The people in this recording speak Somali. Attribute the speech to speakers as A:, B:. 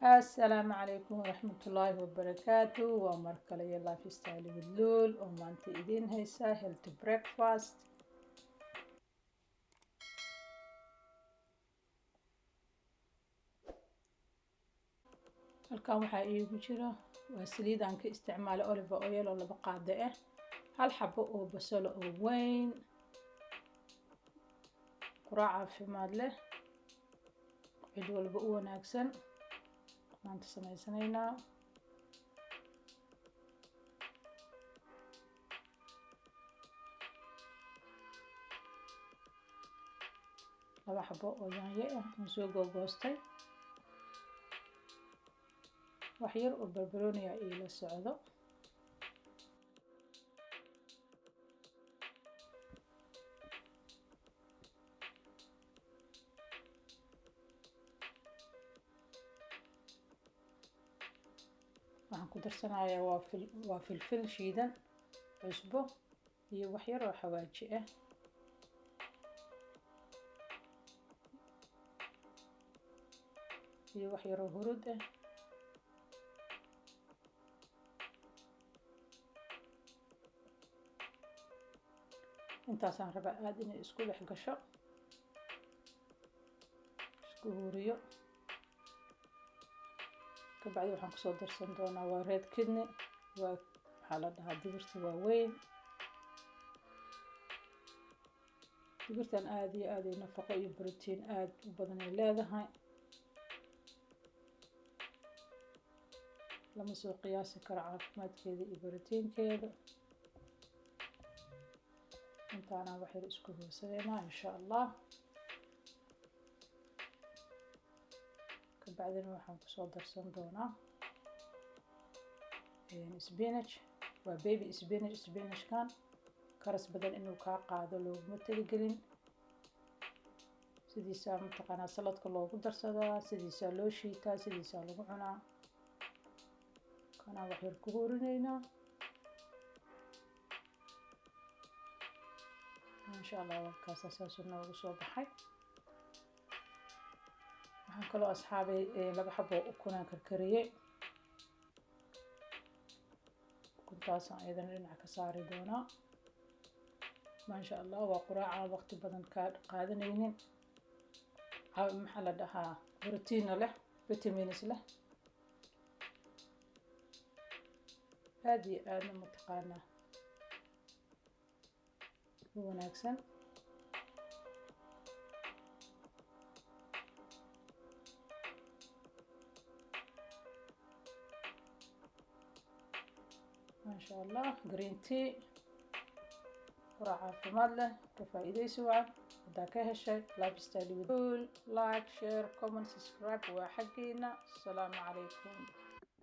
A: السلام عليكم ورحمة الله وبركاته ومركلة يا لايف ستايل ودلول ومانتي إدين هيسا هيلث بريكفاست. halkan waxaa iigu jira waa saliid aan ka isticmaalo olive oil oo 2 qaado ah, hal xabo oo basal oo weyn, quraac caafimaad leh, cid walba u wanaagsan. maanta sameysanaynaa laba xabo oo yaanyo ah oo soo googoostay, wax yar oo barbarooni ah ila socdo. waxaan ku darsanayaa waa filfil shiidan, cusbo iyo wax yar oo xawaaji ah. iyo wax yar oo hurud ah. intaasaan rabaa aad inay isku dhex gasho, isku huriyo. kabacdi waxaan kusoo darsan doonaa waa red kidney, waxaa la dhahaa digirta waaweyn. digirtan aad iyo aad ay nafaqo iyo borotiin aad u badan ay leedahay, lama soo qiyaasi karo caafimaadkeeda iyo borotiinkeeda. intaana wax yar isku hoosadeynaa insha allah. kabacdina waxaan kusoo darsan doonaa spinach, waa baby spinach. spinachkan karas badan inuu kaa qaado looguma talagelin, sidiisaa mataqaanaa saladka loogu darsadaa, sidiisaa loo shiitaa, sidiisaa lagu cunaa. kanaa wax yar ku hurinaynaa insha allah. warkaas saasuu noogu soo baxay. waxaan kaloo asxaabay 2 xabo ukunaan karkariyey, ukuntaasaan iyadana dhinac ka saari doonaa. maasha allah waa quraacaan waqti badan ka qaadanaynin, maxaa la dhahaa borotiina leh, vitamins leh, aad iyo aadna mataqaanaa u wanaagsan. maasha allah green tea, quraac caafimaad leh, ka faa'iidaysi wacan. haddaa ka heshay lifestyle with like, share, comment, subscribe waa xaggeena. asalaamu calaykum.